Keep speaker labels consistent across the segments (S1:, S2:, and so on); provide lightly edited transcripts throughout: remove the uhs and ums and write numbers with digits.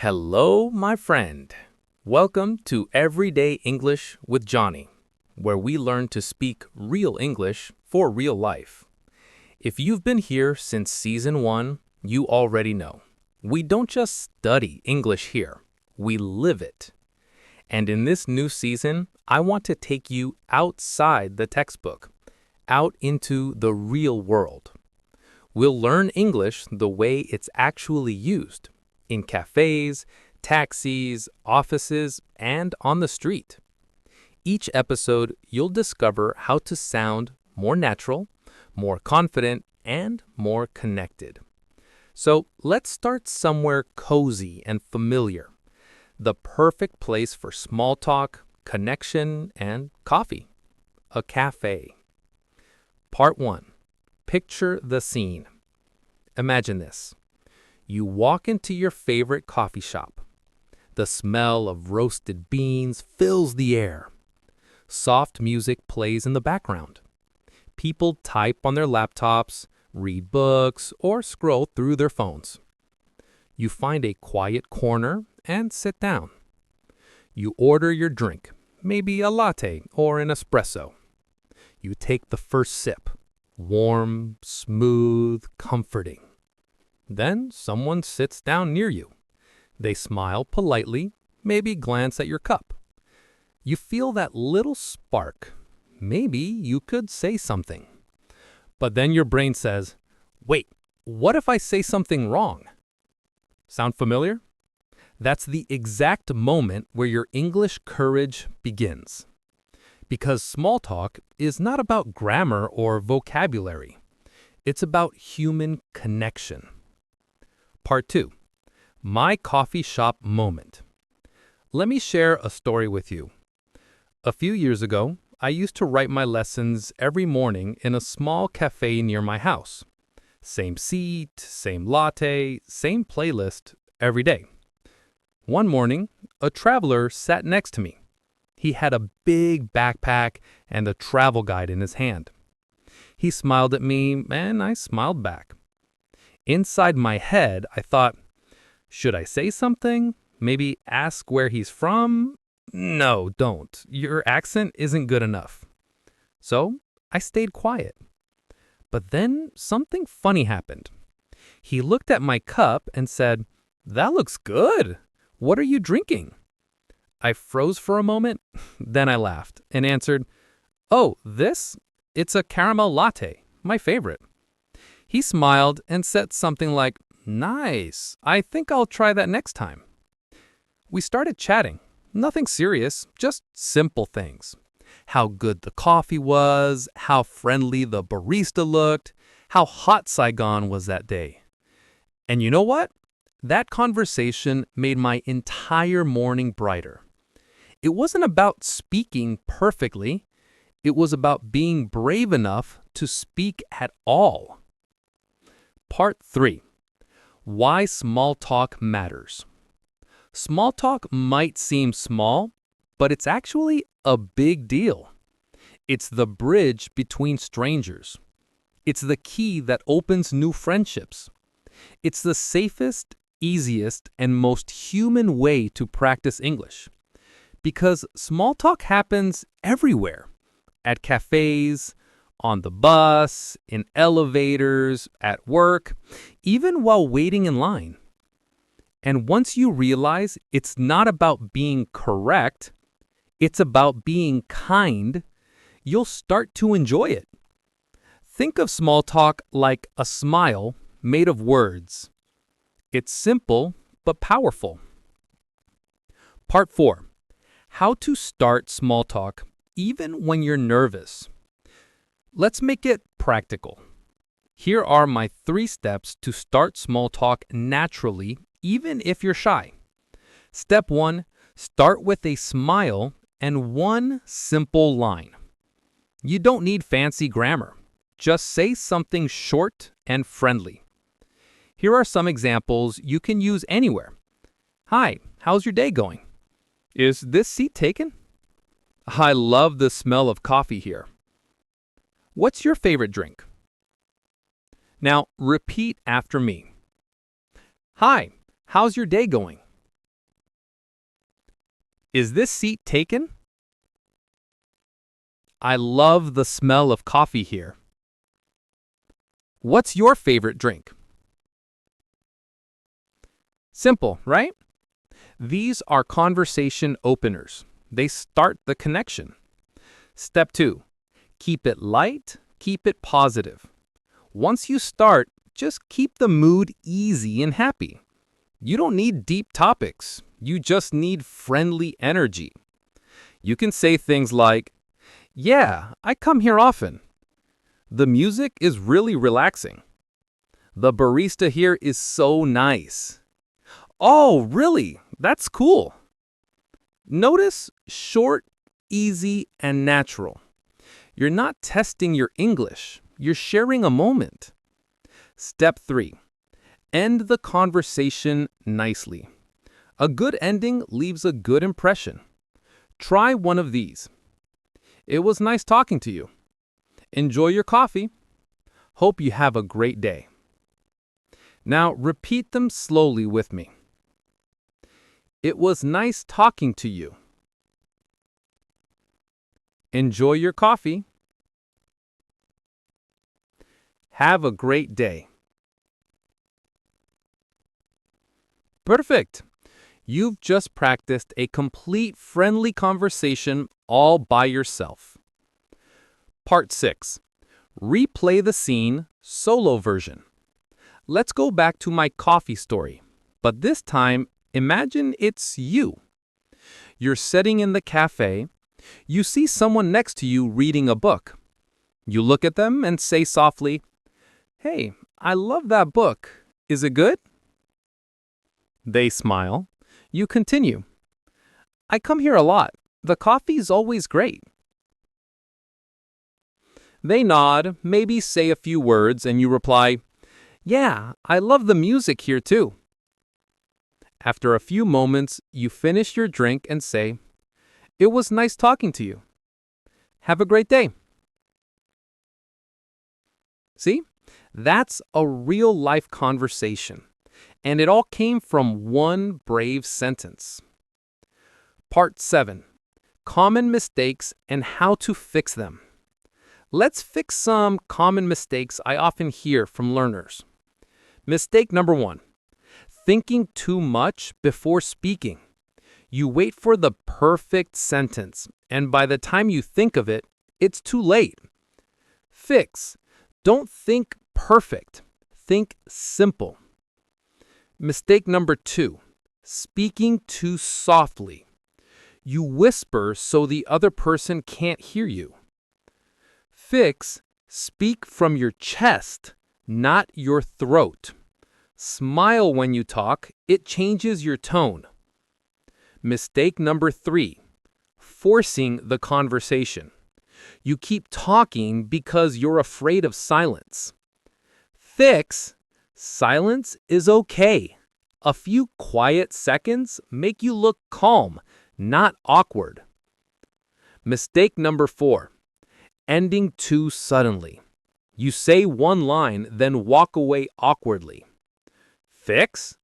S1: Hello, my friend. Welcome to Everyday English with Johnny, where we learn to speak real English for real life. If you've been here since season 1, you already know. We don't just study English here, we live it. And in this new season, I want to take you outside the textbook, out into the real world. We'll learn English the way it's actually used, in cafes, taxis, offices, and on the street. Each episode, you'll discover how to sound more natural, more confident, and more connected. So let's start somewhere cozy and familiar, the perfect place for small talk, connection, and coffee, a cafe. Part 1. Picture the scene. Imagine this. You walk into your favorite coffee shop. The smell of roasted beans fills the air. Soft music plays in the background. People type on their laptops, read books, or scroll through their phones. You find a quiet corner and sit down. You order your drink, maybe a latte or an espresso. You take the first sip, warm, smooth, comforting. Then someone sits down near you. They smile politely, maybe glance at your cup. You feel that little spark. Maybe you could say something. But then your brain says, wait, what if I say something wrong? Sound familiar? That's the exact moment where your English courage begins. Because small talk is not about grammar or vocabulary. It's about human connection. Part 2. My coffee shop moment. Let me share a story with you. A few years ago, I used to write my lessons every morning in a small cafe near my house. Same seat, same latte, same playlist every day. One morning, a traveler sat next to me. He had a big backpack and a travel guide in his hand. He smiled at me, and I smiled back. Inside my head, I thought, should I say something? Maybe ask where he's from? No, don't. Your accent isn't good enough. So I stayed quiet. But then something funny happened. He looked at my cup and said, "That looks good. What are you drinking?" I froze for a moment, then I laughed and answered, "Oh, this? It's a caramel latte, my favorite." He smiled and said something like, "Nice, I think I'll try that next time." We started chatting. Nothing serious, just simple things. How good the coffee was, how friendly the barista looked, how hot Saigon was that day. And you know what? That conversation made my entire morning brighter. It wasn't about speaking perfectly. It was about being brave enough to speak at all. Part 3. Why small talk matters. Small talk might seem small, but it's actually a big deal. It's the bridge between strangers. It's the key that opens new friendships. It's the safest, easiest, and most human way to practice English. Because small talk happens everywhere. At cafes, on the bus, in elevators, at work, even while waiting in line. And once you realize it's not about being correct, it's about being kind, you'll start to enjoy it. Think of small talk like a smile made of words. It's simple but powerful. Part 4. How to start small talk even when you're nervous. Let's make it practical. Here are my 3 steps to start small talk naturally, even if you're shy. Step 1, start with a smile and one simple line. You don't need fancy grammar. Just say something short and friendly. Here are some examples you can use anywhere. Hi, how's your day going? Is this seat taken? I love the smell of coffee here. What's your favorite drink? Now, repeat after me. Hi, how's your day going? Is this seat taken? I love the smell of coffee here. What's your favorite drink? Simple, right? These are conversation openers. They start the connection. Step 2. Keep it light, keep it positive. Once you start, just keep the mood easy and happy. You don't need deep topics. You just need friendly energy. You can say things like, "Yeah, I come here often. The music is really relaxing. The barista here is so nice. Oh, really? That's cool." Notice short, easy, and natural. You're not testing your English. You're sharing a moment. Step 3. End the conversation nicely. A good ending leaves a good impression. Try one of these. It was nice talking to you. Enjoy your coffee. Hope you have a great day. Now repeat them slowly with me. It was nice talking to you. Enjoy your coffee. Have a great day. Perfect. You've just practiced a complete friendly conversation all by yourself. Part 6. Replay the scene, solo version. Let's go back to my coffee story, but this time imagine it's you. You're sitting in the cafe. You see someone next to you reading a book. You look at them and say softly, "Hey, I love that book. Is it good?" They smile. You continue. "I come here a lot. The coffee's always great." They nod, maybe say a few words, and you reply, "Yeah, I love the music here too." After a few moments, you finish your drink and say, "It was nice talking to you. Have a great day." See? That's a real-life conversation, and it all came from one brave sentence. Part 7. Common mistakes and how to fix them. Let's fix some common mistakes I often hear from learners. Mistake number 1. Thinking too much before speaking. You wait for the perfect sentence, and by the time you think of it, it's too late. Fix. Don't think perfect. Think simple. Mistake number 2. Speaking too softly. You whisper so the other person can't hear you. Fix. Speak from your chest, not your throat. Smile when you talk. It changes your tone. Mistake number 3. Forcing the conversation. You keep talking because you're afraid of silence. Fix. Silence is okay. A few quiet seconds make you look calm, not awkward. Mistake number 4. Ending too suddenly. You say one line, then walk away awkwardly. Fix.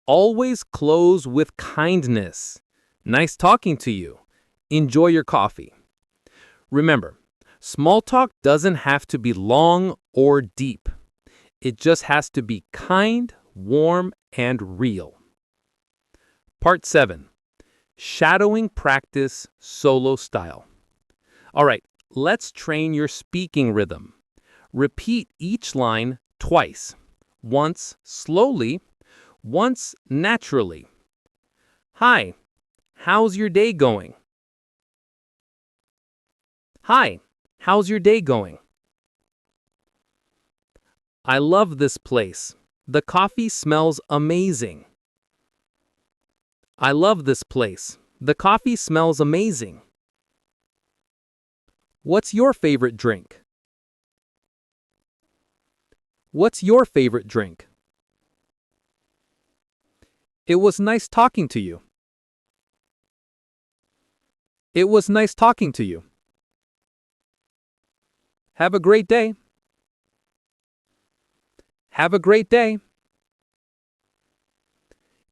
S1: Always close with kindness. Nice talking to you. Enjoy your coffee. Remember, small talk doesn't have to be long or deep. It just has to be kind, warm, and real. Part 7. Shadowing practice solo style. All right, let's train your speaking rhythm. Repeat each line twice. Once slowly, once naturally. Hi, how's your day going? Hi, how's your day going? I love this place. The coffee smells amazing. I love this place. The coffee smells amazing. What's your favorite drink? What's your favorite drink? It was nice talking to you. It was nice talking to you. Have a great day. Have a great day.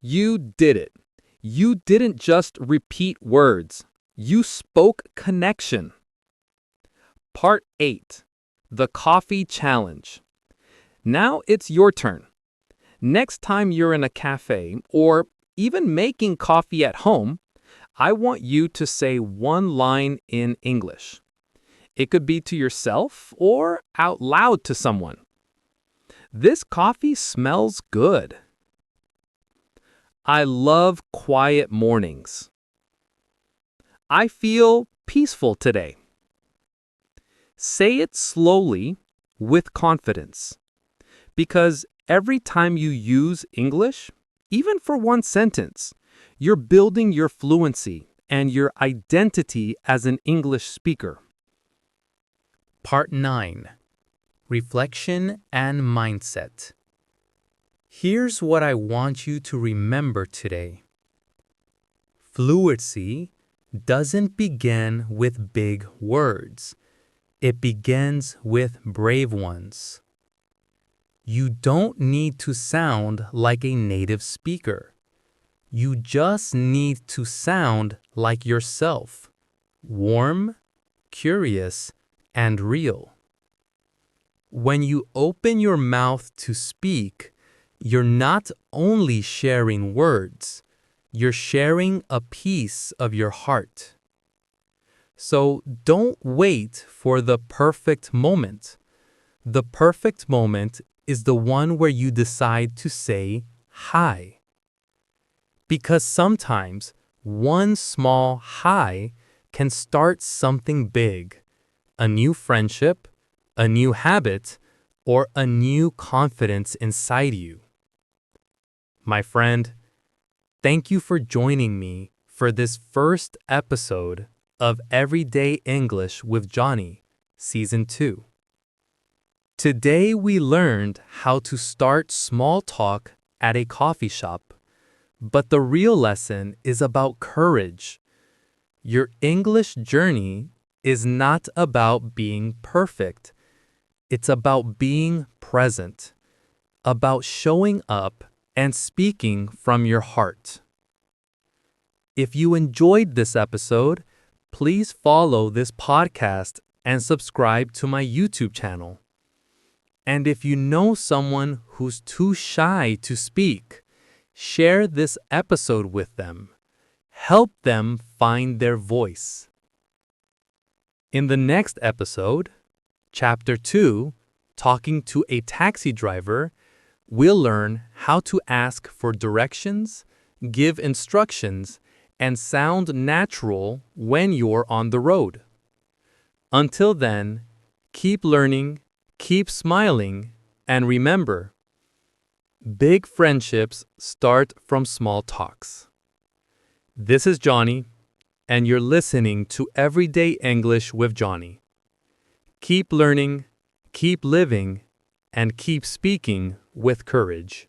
S1: You did it. You didn't just repeat words, you spoke connection. Part 8. The Coffee Challenge. Now it's your turn. Next time you're in a cafe or even making coffee at home, I want you to say one line in English. It could be to yourself or out loud to someone. This coffee smells good. I love quiet mornings. I feel peaceful today. Say it slowly with confidence, because every time you use English, even for one sentence, you're building your fluency and your identity as an English speaker. Part 9. Reflection and Mindset. Here's what I want you to remember today. Fluency doesn't begin with big words. It begins with brave ones. You don't need to sound like a native speaker. You just need to sound like yourself, warm, curious, and real. When you open your mouth to speak, you're not only sharing words, you're sharing a piece of your heart. So don't wait for the perfect moment. The perfect moment is the one where you decide to say hi. Because sometimes one small hi can start something big, a new friendship, a new habit, or a new confidence inside you. My friend, thank you for joining me for this first episode of Everyday English with Johnny, Season 2. Today we learned how to start small talk at a coffee shop, but the real lesson is about courage. Your English journey is not about being perfect. It's about being present, about showing up and speaking from your heart. If you enjoyed this episode, please follow this podcast and subscribe to my YouTube channel. And if you know someone who's too shy to speak, share this episode with them. Help them find their voice. In the next episode, Chapter 2, Talking to a Taxi Driver, we'll learn how to ask for directions, give instructions, and sound natural when you're on the road. Until then, keep learning, keep smiling, and remember, big friendships start from small talks. This is Johnny, and you're listening to Everyday English with Johnny. Keep learning, keep living, and keep speaking with courage.